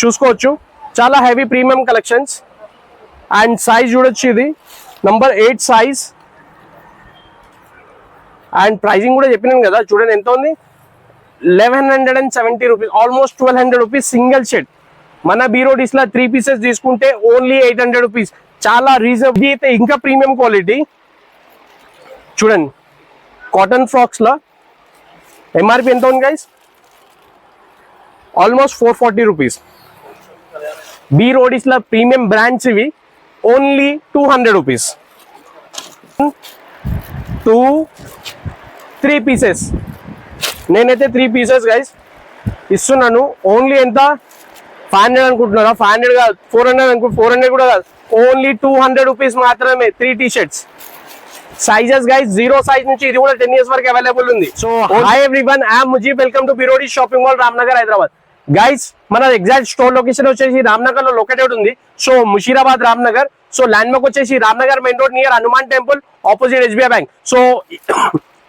చూసుకోవచ్చు. చాలా heavy premium collections and size చూడొచ్చు, ఇది నంబర్ 8 సైజ్ అండ్ ప్రైజింగ్ కూడా చెప్పినాను కదా. చూడండి ఎంత ఉంది, 1170 rupees, almost 1200 rupees single shirt. మన బీరోడీస్ లా 3 పీసెస్ తీసుకుంటే ఓన్లీ 800 రూపీస్. చాలా రీజనబుల్. అయితే ఇంకా ప్రీమియం క్వాలిటీ చూడండి, కాటన్ ఫ్రాక్స్ లా ఎంఆర్పి ఎంత ఉంది గైస్, ఆల్మోస్ట్ 440 రూపీస్. బీరోడీస్ లా ప్రీమియం బ్రాండ్స్ ఇవి, ఓన్లీ 200 రూపీస్. 3 పీసెస్, నేనైతే 3 పీసెస్ గైస్ ఇస్తున్నాను. ఓన్లీ ఎంత, 500 అనుకుంటున్నారా? 500 కాదు, 400 అనుకుంటు, 400 కూడా కాదు, ఓన్లీ 200 రూపీస్ మాత్రమే 3 టీ-షర్ట్స్. సైజెస్ గైస్ 0 సైజ్ నుంచి ఇది కూడా 10 ఇయర్స్ వరకు అవైలబుల్ ఉంది. So hi everyone, I'm Mujeeb, welcome to బీరోడీ shopping mall, Ramnagar, Hyderabad. Guys మన ఎగ్జాక్ట్ స్టోర్ లొకేషన్ వచ్చేసి రామ్నగర్ లో లొకేటెడ్ ఉంది. So Musheerabad Ramnagar. So landmark వచ్చేసి Ramnagar main road near Hanuman temple, opposite SBI bank. So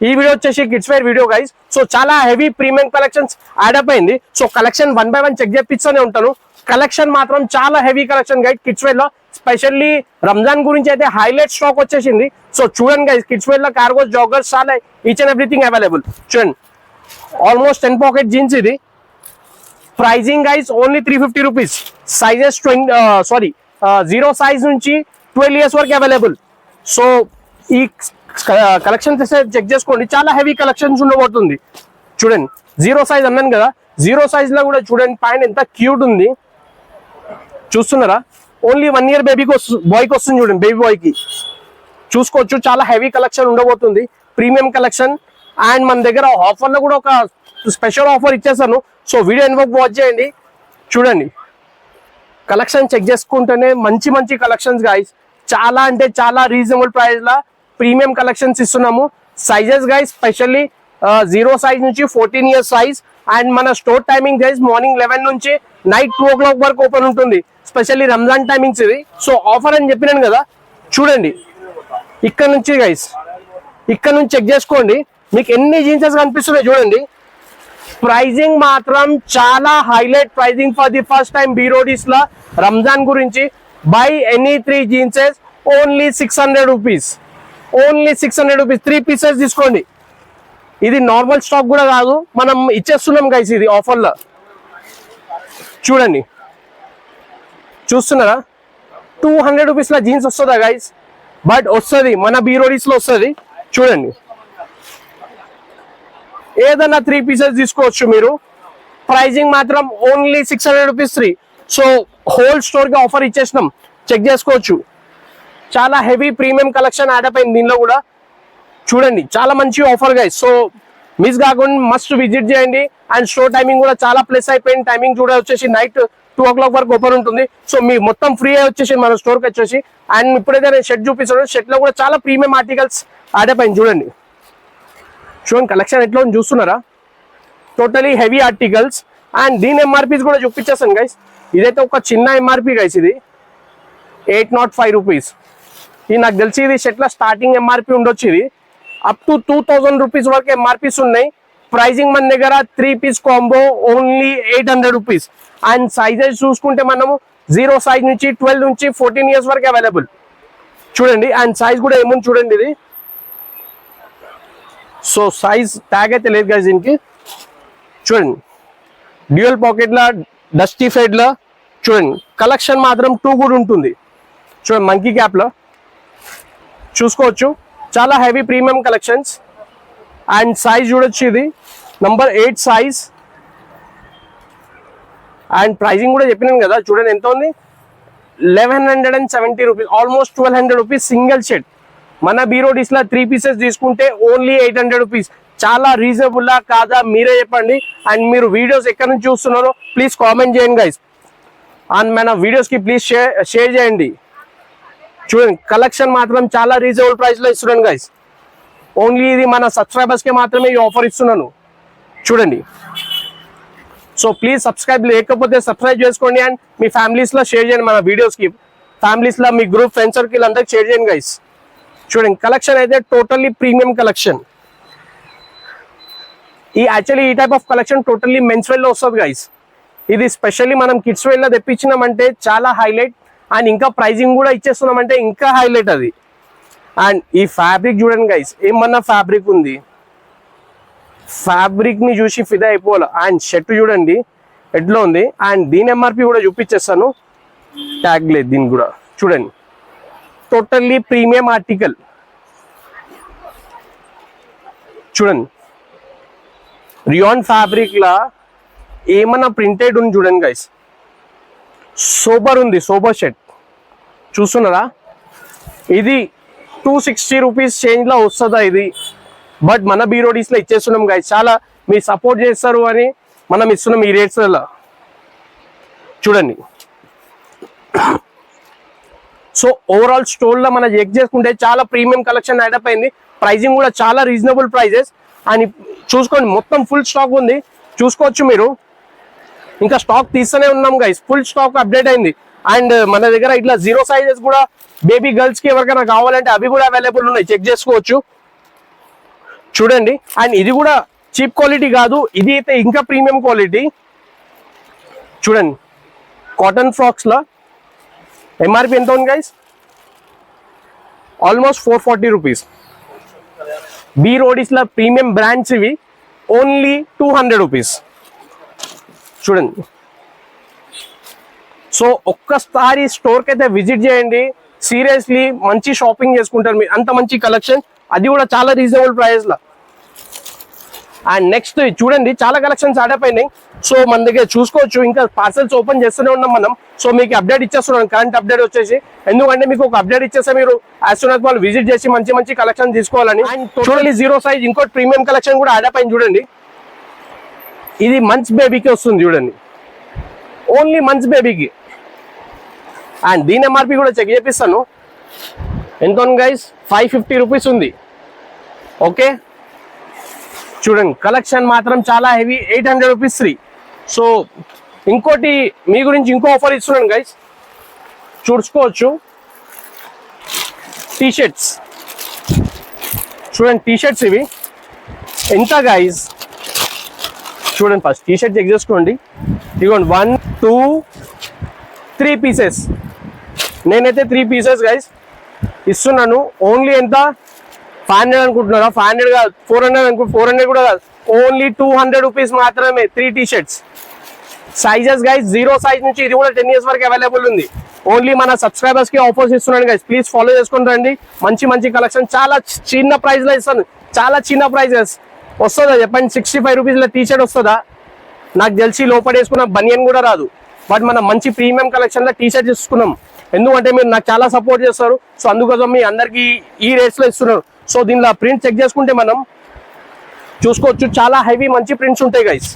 ఈ వీడియో వచ్చేసి kids wear video guys. So చాలా heavy premium collections add up అయింది. సో కలెక్షన్ 1 by 1 చెక్ చేపిస్తూనే ఉంటాను. కలెక్షన్ మాత్రం చాలా heavy collection guys kids wear లో. స్పెషల్లీ రంజాన్ గురించి అయితే హైలైట్ స్టాక్ వచ్చేసింది. సో చూడండి గైస్, కిడ్స్ వేర్ లో కార్గోస్, జాగర్స్, చాలా ఈచ్ అండ్ ఎవ్రీథింగ్ అవైలబుల్. చూడండి ఆల్మోస్ట్ 10 పాకెట్ జీన్స్. ఇది pricing guys only 350 rupees. Sizes 0 size నుంచి 12 ఇయర్స్ వరకు అవైలబుల్. సో ఈ కలెక్షన్ చెక్ చేసుకోండి, చాలా హెవీ కలెక్షన్స్ ఉండబోతుంది. చూడండి 0 సైజ్ అన్నాను కదా, 0 సైజ్ లో కూడా చూడండి పైన ఎంత క్యూట్ ఉంది, చూస్తున్నారా? ఓన్లీ 1 ఇయర్ బేబీకి బాయ్కి వస్తుంది. చూడండి బేబీ బాయ్కి చూసుకోవచ్చు. చాలా హెవీ కలెక్షన్ ఉండబోతుంది, ప్రీమియం కలెక్షన్. అండ్ మన దగ్గర ఆఫర్లో కూడా ఒక స్పెషల్ ఆఫర్ ఇచ్చేసాను. సో వీడియో ఎన్వోక్ వాచ్ చేయండి. చూడండి కలెక్షన్ చెక్ చేసుకుంటేనే మంచి మంచి కలెక్షన్స్ గైస్. చాలా అంటే చాలా రీజనబుల్ ప్రైస్ లా ప్రీమియం కలెక్షన్స్ ఇస్తున్నాము. సైజెస్ గైస్ స్పెషల్లీ 0 సైజ్ నుంచి 14 ఇయర్స్ సైజ్. అండ్ మన స్టోర్ టైమింగ్ గైస్ మార్నింగ్ 11 నుంచి నైట్ 2 o'clock వరకు ఓపెన్ ఉంటుంది. స్పెషల్లీ రంజాన్ టైమింగ్స్ ఇది. సో ఆఫర్ అని చెప్పినాను కదా, చూడండి ఇక్కడ నుంచి గైస్, ఇక్కడ నుంచి చెక్ చేసుకోండి, మీకు ఎన్ని జీన్సెస్ కనిపిస్తున్నాయి చూడండి. ప్రైజింగ్ మాత్రం చాలా highlight pricing for the first time బీరోడీస్ లా రంజాన్ గురించి. Buy any 3 jeanses only 600 rupees, only 600 rupees. 3 pieces తీసుకోండి. ఇది నార్మల్ స్టాక్ కూడా కాదు, మనం ఇచ్చేస్తున్నాం గైస్ ఇది ఆఫర్లో. చూడండి చూస్తున్నారా, 200 రూపీస్ లా జీన్స్ వస్తుందా గైస్? బట్ వస్తుంది, మన బీరోడీస్ లో వస్తుంది. చూడండి ఏదన్నా 3 పీసెస్ తీసుకోవచ్చు మీరు. ప్రైజింగ్ మాత్రం only 600 rupees 3. So whole store కి ఆఫర్ ఇచ్చేసినాం, చెక్ చేసుకోవచ్చు. చాలా హెవీ ప్రీమియం కలెక్షన్ యాడప్ అయింది దీనిలో కూడా. చూడండి చాలా మంచి ఆఫర్ గైస్. సో మిస్ కాకుండా మస్ట్ విజిట్ చేయండి. అండ్ స్టోర్ టైమింగ్ కూడా చాలా ప్లస్ అయిపోయింది. టైమింగ్ కూడా వచ్చేసి నైట్ 2 o'clock వరకు ఓపెన్ ఉంటుంది. సో మీ మొత్తం ఫ్రీ వచ్చేసి మన స్టోర్కి వచ్చేసి. అండ్ ఇప్పుడైతే నేను షర్ట్ చూపిస్తాను, షర్ట్ లో కూడా చాలా ప్రీమియం ఆర్టికల్స్ యాడప్ అయింది. చూడండి కలెక్షన్ ఎట్లా చూస్తున్నారా, టోటలీ హెవీ ఆర్టికల్స్. అండ్ దీని ఎంఆర్పీస్ కూడా చూపించేస్తాను గైస్. ఇదైతే ఒక చిన్న ఎంఆర్పీ గైస్, ఇది 805 రూపీస్. ఇది నాకు తెలిసి ఇది షర్ట్ల స్టార్టింగ్ ఎంఆర్పీ ఉండొచ్చు. ఇది అప్ టు 2000 రూపీస్ వరకు ఎంఆర్పీస్ ఉన్నాయి. ప్రైజింగ్ మన దగ్గర 3 pieces combo only 800 rupees. And sizes చూసుకుంటే మనము 0 సైజ్ నుంచి 12 నుంచి 14 ఇయర్స్ వరకు అవైలబుల్. చూడండి అండ్ సైజ్ కూడా ఏముంది చూడండి ఇది. సో సైజ్ ట్యాగ్ అయితే లేదు గైస్ దీనికి. చూడండి డ్యూయల్ పాకెట్ లా, డస్టీ ఫెడ్ లా. చూడండి కలెక్షన్ మాత్రం 2 కూడా ఉంటుంది. చూడండి మంకీ క్యాప్ లో చూసుకోవచ్చు. చాలా heavy premium collections. And size చూడొచ్చు, ఇది నంబర్ 8 సైజ్. అండ్ ప్రైజింగ్ కూడా చెప్పినాను కదా, చూడండి ఎంత ఉంది, 1170 rupees, almost 1200 rupees single shirt. మన బీరోడీస్ లా 3 పీసెస్ తీసుకుంటే ఓన్లీ 800 రూపీస్. చాలా రీజనబుల్ లా కాదా మీరే చెప్పండి. అండ్ మీరు వీడియోస్ ఎక్కడి నుంచి చూస్తున్నారో ప్లీజ్ కామెంట్ చేయండి గైస్. అండ్ మన వీడియోస్ కి ప్లీజ్ షేర్ చేయండి. చూడండి కలెక్షన్ మాత్రం చాలా రీజనబుల్ ప్రైస్ లో ఇస్తున్నాను గైస్. ఓన్లీ ఇది మన సబ్స్క్రైబర్స్ కి మాత్రమే ఈ ఆఫర్ ఇస్తున్నాను. చూడండి సో ప్లీజ్ సబ్స్క్రైబ్, లేకపోతే సబ్స్క్రైబ్ చేసుకోండి. అండ్ మీ ఫ్యామిలీస్ లో షేర్ చేయండి, మన వీడియోస్ కి ఫ్యామిలీస్ లో మీ గ్రూప్ ఫ్రెండ్స్ సర్కిల్ అందరికి షేర్ చేయండి గైస్. చూడండి కలెక్షన్ అయితే టోటల్లీ ప్రీమియం కలెక్షన్. ఈ యాక్చువల్లీ ఈ type of collection totally men's wear లో వస్తుంది గైస్. ఇది స్పెషల్లీ మనం కిడ్స్ వేర్ లో తెప్పించినామంటే చాలా హైలైట్, అండ్ ఇంకా ప్రైజింగ్ కూడా ఇచ్చేస్తున్నామంటే ఇంకా హైలైట్ అది. అండ్ ఈ ఫ్యాబ్రిక్ చూడండి గైస్, ఏమన్నా ఫ్యాబ్రిక్ ఉంది, ఫ్యాబ్రిక్ ని చూసి ఫిదా అయిపోవాలి. అండ్ షర్ట్ చూడండి ఎట్లా ఉంది, అండ్ దీని ఎంఆర్పి కూడా చూపించేస్తాను, ట్యాగ్ లేదు దీనికి కూడా. చూడండి టోటల్లీ ప్రీమియం ఆర్టికల్. చూడండి రియాన్ ఫ్యాబ్రిక్ లా ఏమన్నా ప్రింటెడ్ ఉంది చూడండి గైస్, సూపర్ ఉంది, సూపర్ షర్ట్ చూస్తున్నారా. ఇది 260 రూపీస్ చేంజ్ లో వస్తుందా ఇది, బట్ మన బీరోడీస్ లో ఇచ్చేస్తున్నాం గైస్. చాలా మీరు సపోర్ట్ చేస్తారు అని మనం ఇస్తున్నాం ఈ రేట్స్ లో. చూడండి సో ఓవరాల్ స్టోర్ లో మనం చెక్ చేసుకుంటే చాలా ప్రీమియం కలెక్షన్ యాడప్ అయింది, ప్రైజింగ్ కూడా చాలా రీజనబుల్ ప్రైజెస్. అని చూసుకోండి మొత్తం ఫుల్ స్టాక్ ఉంది, చూసుకోవచ్చు మీరు. ఇంకా స్టాక్ తీస్తూనే ఉన్నాం గైస్, ఫుల్ స్టాక్ అప్డేట్ అయింది. అండ్ మన దగ్గర ఇట్లా 0 సైజెస్ కూడా బేబీ గర్ల్స్ కి ఎవరికైనా కావాలంటే అవి కూడా అవైలబుల్ ఉన్నాయి, చెక్ చేసుకోవచ్చు. చూడండి అండ్ ఇది కూడా చీప్ క్వాలిటీ కాదు, ఇది అయితే ఇంకా ప్రీమియం క్వాలిటీ. చూడండి కాటన్ ఫ్రాక్స్ లో ఎంఆర్పి ఎంత ఉంది guys, almost 440 rupees. B Roadies లో ప్రీమియం బ్రాండ్స్ ఇవి, ఓన్లీ 200 రూపీస్. చూడండి సో ఒక్కసారి స్టోర్కి అయితే విజిట్ చేయండి, సీరియస్లీ మంచి షాపింగ్ చేసుకుంటారు మీరు, అంత మంచి కలెక్షన్, అది కూడా చాలా రీజనబుల్ ప్రైస్ లో. అండ్ నెక్స్ట్ చూడండి చాలా కలెక్షన్స్ యాడప్ అయినాయి, సో మన దగ్గర చూసుకోవచ్చు. ఇంకా పార్సల్స్ ఓపెన్ చేస్తూనే ఉన్నాం మనం, సో మీకు అప్డేట్ ఇచ్చేస్తున్నాం, కరెంట్ అప్డేట్ వచ్చేసి. ఎందుకంటే మీకు ఒక అప్డేట్ ఇచ్చేస్తే మీరు యాజ్ సూన్ యాజ్ వాళ్ళు విజిట్ చేసి మంచి మంచి కలెక్షన్ తీసుకోవాలని. అండ్ టోటల్లీ 0 సైజ్ ఇంకోటి ప్రీమియం కలెక్షన్ కూడా యాడప్ అయింది చూడండి. ఇది మంత్స్ బేబీకి వస్తుంది చూడండి, ఓన్లీ మంత్స్ బేబీకి. అండ్ దీని ఎంఆర్పి కూడా చెక్ చేపిస్తాను, ఎంత ఉంది గైస్, 550 రూపీస్ ఉంది. ఓకే చూడండి కలెక్షన్ మాత్రం చాలా హెవీ, 800 రూపీస్ ఫ్రీ. సో ఇంకోటి మీ గురించి ఇంకో ఆఫర్ ఇస్తున్నాను గైస్, చూసుకోవచ్చు. టీషర్ట్స్ చూడండి, టీషర్ట్స్ ఇవి ఎంత గైస్, చూడండి ఫస్ట్ టీషర్ట్ చెక్ చేసుకోండి. ఇదిగోండి 1 2 3 పీసెస్, నేనైతే 3 పీసెస్ గైస్ ఇస్తున్నాను. ఓన్లీ ఎంత 500 అనుకుంటున్నారా, 500 కాదు 400 అనుకుంటు, 400 కూడా కాదు, ఓన్లీ 200 రూపీస్ మాత్రమే 3 టీషర్ట్స్. సైజెస్ గైస్ 0 సైజ్ నుంచి ఇది కూడా 10 ఇయర్స్ వరకు అవైలబుల్ ఉంది. ఓన్లీ మన సబ్స్క్రైబర్స్ కి ఆఫర్స్ ఇస్తున్నాను గైస్, ప్లీజ్ ఫాలో చేసుకుని రండి. మంచి మంచి కలెక్షన్ చాలా చిన్న ప్రైస్ లో ఇస్తాను, చాలా చిన్న ప్రైజెస్. వస్తుందా చెప్పండి, 65 రూపీస్లో టీషర్ట్ వస్తుందా? నాకు తెలిసి లోపల వేసుకున్న బనియన్ కూడా రాదు. బట్ మనం మంచి ప్రీమియం కలెక్షన్ లో టీషర్ట్ తీసుకున్నాం, ఎందుకంటే మీరు నాకు చాలా సపోర్ట్ చేస్తారు. సో అందుకోసం మీ అందరికి ఈ రేట్స్ లో ఇస్తున్నారు. సో దీనిలో ప్రింట్ చెక్ చేసుకుంటే మనం చూసుకోవచ్చు, చాలా హెవీ మంచి ప్రింట్స్ ఉంటాయి గైస్.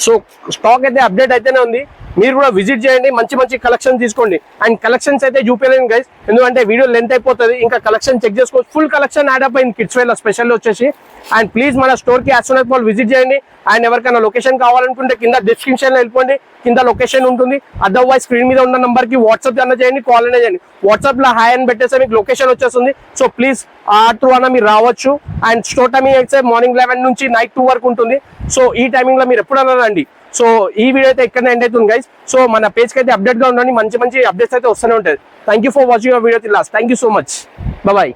సో స్టాక్ అయితే అప్డేట్ అయితేనే ఉంది, మీరు కూడా విజిట్ చేయండి, మంచి మంచి కలెక్షన్ తీసుకోండి. అండ్ కలెక్షన్స్ అయితే చూపించలేను గైస్, ఎందుకంటే వీడియో లెంత్ అయిపోతుంది. ఇంకా కలెక్షన్ చెక్ చేసుకోవచ్చు, ఫుల్ కలెక్షన్ యాడప్ అయింది కిడ్స్ వేర్ స్పెషల్ వచ్చేసి. అండ్ ప్లీజ్ మన స్టోర్ కి as soon as possible visit చేయండి. అండ్ ఎవరికైనా లొకేషన్ కావాలనుకుంటే కింద డిస్క్రిప్షన్ లో వెళ్ళిపోండి, కింద లొకేషన్ ఉంటుంది. అదర్వైజ్ స్క్రీన్ మీద ఉన్న నంబర్ కి వాట్సాప్ అన్న చేయండి, కాల్ అయినా చేయండి. వాట్సాప్ లో హాయ్ అని పెట్టేస్తే మీకు లొకేషన్ వచ్చేస్తుంది. సో ప్లీజ్ ఆ త్రూ అన్న మీరు రావచ్చు. అండ్ స్టోర్ టైమింగ్ అయితే మార్నింగ్ 11 నుంచి నైట్ 2 వరకు ఉంటుంది. సో ఈ టైమింగ్ లో మీరు ఎప్పుడన్నా రండి. సో ఈ వీడియో అయితే ఎక్కడ ఎండ్ అవుతుంది గైస్. సో మన పేజ్ కి అయితే అప్డేట్ గా ఉండండి, మంచి మంచి అప్డేట్స్ అయితే వస్తూనే ఉంటాయి. Thank you for watching your video till last. Thank you so much, bye.